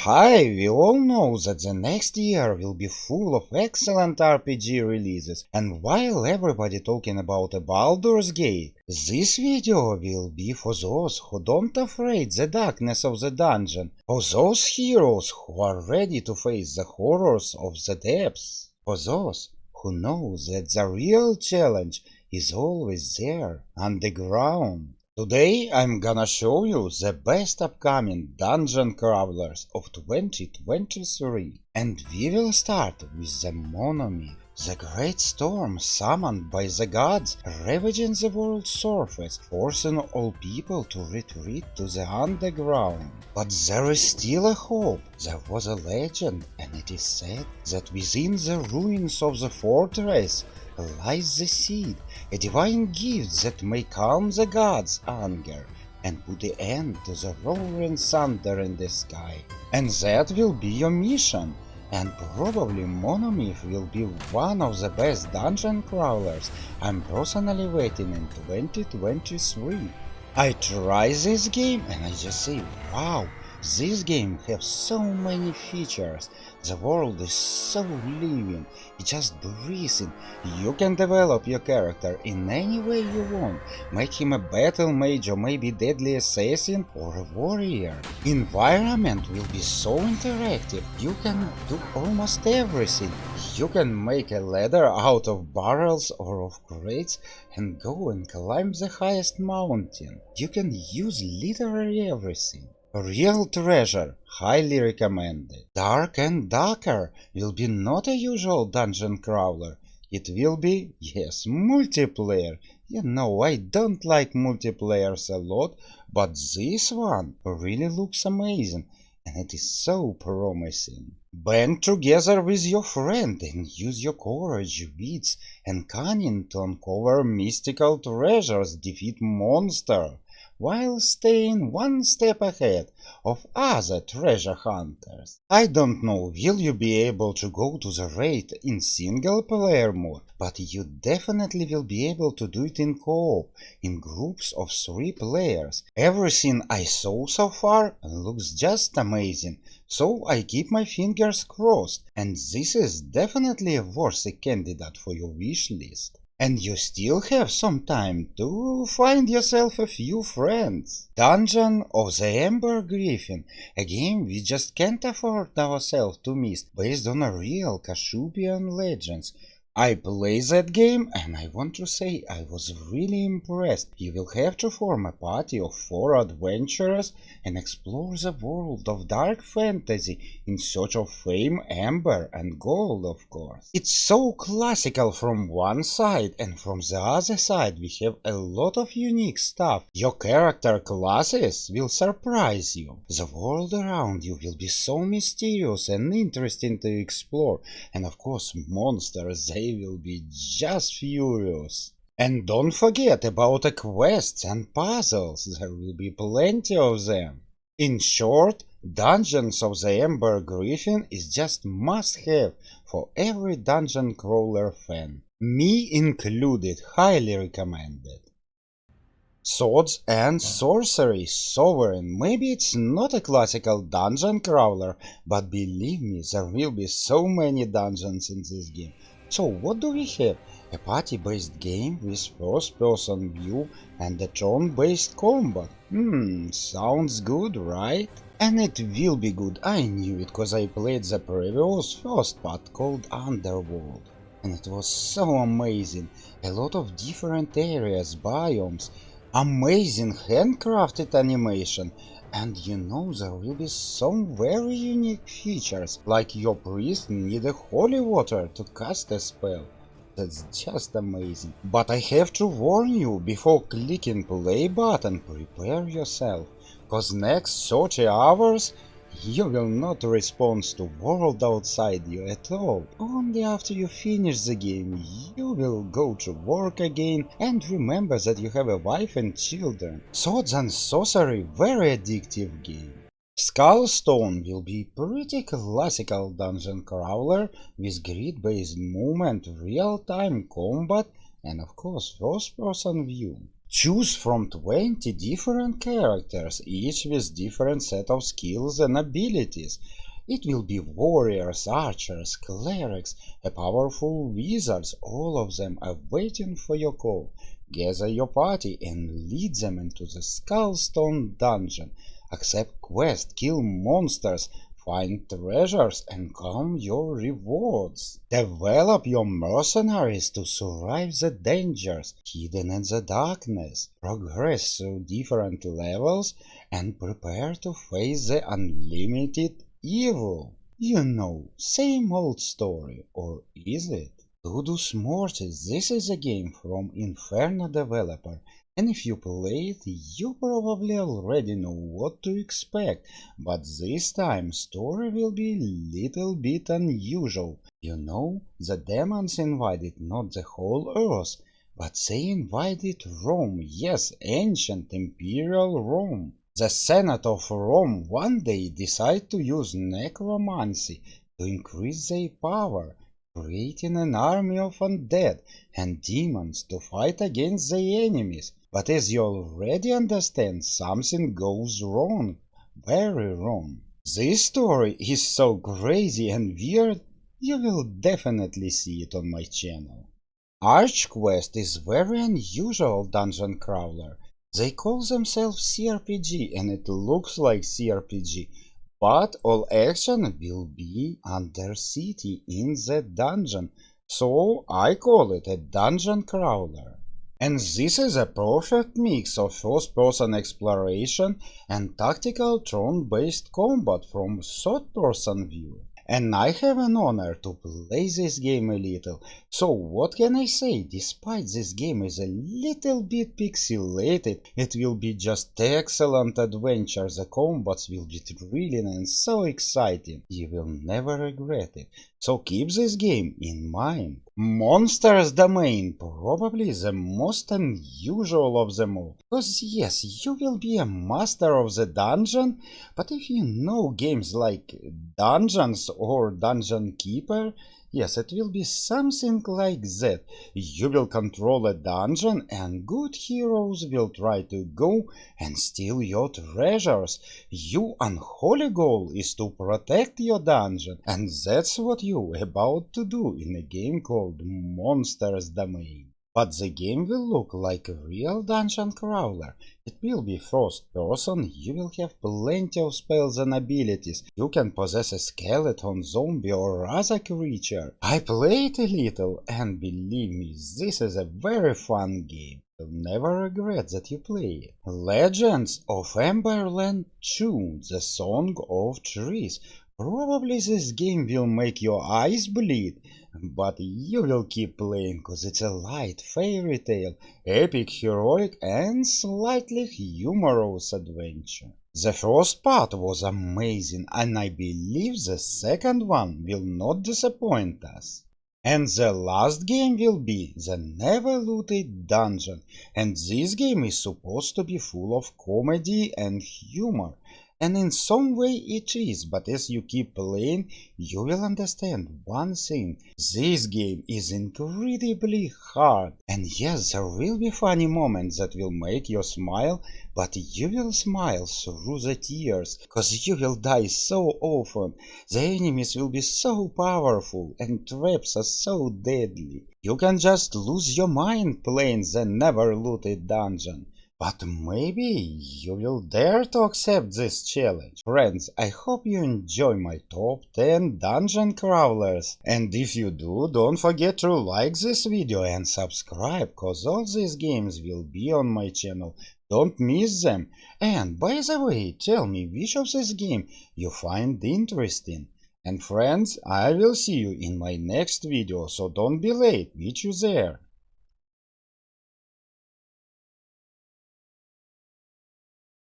Hi, we all know that the next year will be full of excellent RPG releases, and while everybody talking about a Baldur's Gate, this video will be for those who don't afraid the darkness of the dungeon, for those heroes who are ready to face the horrors of the depths, for those who know that the real challenge is always there, underground. Today I'm gonna show you the best upcoming dungeon crawlers of 2023, and we will start with the Monomyth, the great storm summoned by the gods ravaging the world's surface, forcing all people to retreat to the underground. But there is still a hope. There was a legend, and it is said that within the ruins of the fortress lies the seed, a divine gift that may calm the gods' anger and put the end to the roaring thunder in the sky. And that will be your mission, and probably Monomyth will be one of the best dungeon crawlers I'm personally waiting in 2023. I try this game and I just say, wow, this game has so many features, the world is so living, it's just breathing, you can develop your character in any way you want, make him a battle mage or maybe deadly assassin or a warrior. Environment will be so interactive, you can do almost everything, you can make a ladder out of barrels or of crates and go and climb the highest mountain, you can use literally everything. Real treasure, highly recommended. Dark and Darker will be not a usual dungeon crawler. It will be, yes, multiplayer. You know, I don't like multiplayers a lot, but this one really looks amazing, and it is so promising. Band together with your friend and use your courage, wits, and cunning to uncover mystical treasures, defeat monsters, while staying one step ahead of other treasure hunters. I don't know, will you be able to go to the raid in single player mode, but you definitely will be able to do it in co-op, in groups of 3 players. Everything I saw so far looks just amazing, so I keep my fingers crossed, and this is definitely a worthy candidate for your wish list. And you still have some time to find yourself a few friends. Dungeon of the Ember Griffin, a game we just can't afford ourselves to miss, based on a real Kashubian legends. I played that game and I want to say I was really impressed. You will have to form a party of 4 adventurers and explore the world of dark fantasy in search of fame, amber and gold, of course. It's so classical from one side, and from the other side we have a lot of unique stuff. Your character classes will surprise you. The world around you will be so mysterious and interesting to explore, and of course monsters, they will be just furious. And don't forget about the quests and puzzles, there will be plenty of them. In short, Dungeons of the Ember Griffin is just must-have for every dungeon crawler fan. Me included, highly recommended. Swords and Sorcery Sovereign. Maybe it's not a classical dungeon crawler, but believe me, there will be so many dungeons in this game. So what do we have? A party-based game with first-person view and a turn-based combat. Sounds good, right? And it will be good, I knew it, cause I played the previous first part called Underworld. And it was so amazing. A lot of different areas, biomes, amazing handcrafted animation, and you know there will be some very unique features, like your priest need a holy water to cast a spell. That's just amazing. But I have to warn you, before clicking play button, prepare yourself, cause next 30 hours you will not respond to world outside you at all. Only after you finish the game you will go to work again and remember that you have a wife and children. Swords and Sorcery, very addictive game. Skullstone will be pretty classical dungeon crawler with grid-based movement, real-time combat and of course first-person view. Choose from 20 different characters, each with different set of skills and abilities. It will be warriors, archers, clerics, a powerful wizards, all of them are waiting for your call. Gather your party and lead them into the Skullstone dungeon. Accept quests, kill monsters, find treasures, and claim your rewards. Develop your mercenaries to survive the dangers hidden in the darkness. Progress through different levels and prepare to face the unlimited evil. You know, same old story, or is it? Ludus Mortis, this is a game from Inferno developer, and if you play it, you probably already know what to expect, but this time story will be little bit unusual. You know, the demons invaded not the whole earth, but they invaded Rome, yes, ancient imperial Rome. The Senate of Rome one day decided to use necromancy to increase their power, creating an army of undead and demons to fight against their enemies. But as you already understand, something goes wrong, very wrong. This story is so crazy and weird, you will definitely see it on my channel. Archquest is very unusual dungeon crawler. They call themselves crpg and it looks like crpg, but all action will be under city in the dungeon, so I call it a dungeon crawler. And this is a perfect mix of first-person exploration and tactical turn-based combat from third-person view. And I have an honor to play this game a little, so what can I say? Despite this game is a little bit pixelated, it will be just excellent adventure. The combats will be thrilling and so exciting, you will never regret it. So keep this game in mind. Monsters Domain, probably the most unusual of them all. Because yes, you will be a master of the dungeon, but if you know games like Dungeons or Dungeon Keeper, yes, it will be something like that. You will control a dungeon and good heroes will try to go and steal your treasures. Your unholy goal is to protect your dungeon, and that's what you're about to do in a game called Monsters Domain. But the game will look like a real dungeon crawler. It will be first person, you will have plenty of spells and abilities. You can possess a skeleton, zombie or other creature. I played a little and believe me, this is a very fun game. You'll never regret that you play it. Legends of Amberland 2, The Song of Trees. Probably this game will make your eyes bleed, but you will keep playing cause it's a light fairy tale, epic, heroic and slightly humorous adventure. The first part was amazing and I believe the second one will not disappoint us. And the last game will be the Neverlooted Dungeon, and this game is supposed to be full of comedy and humor. And in some way it is, but as you keep playing, you will understand one thing. This game is incredibly hard. And yes, there will be funny moments that will make you smile, but you will smile through the tears, cause you will die so often. The enemies will be so powerful, and traps are so deadly. You can just lose your mind playing the Neverlooted Dungeon. But maybe you will dare to accept this challenge. Friends, I hope you enjoy my top 10 dungeon crawlers. And if you do, don't forget to like this video and subscribe, cause all these games will be on my channel. Don't miss them. And by the way, tell me which of this game you find interesting. And friends, I will see you in my next video, so don't be late. Meet you there.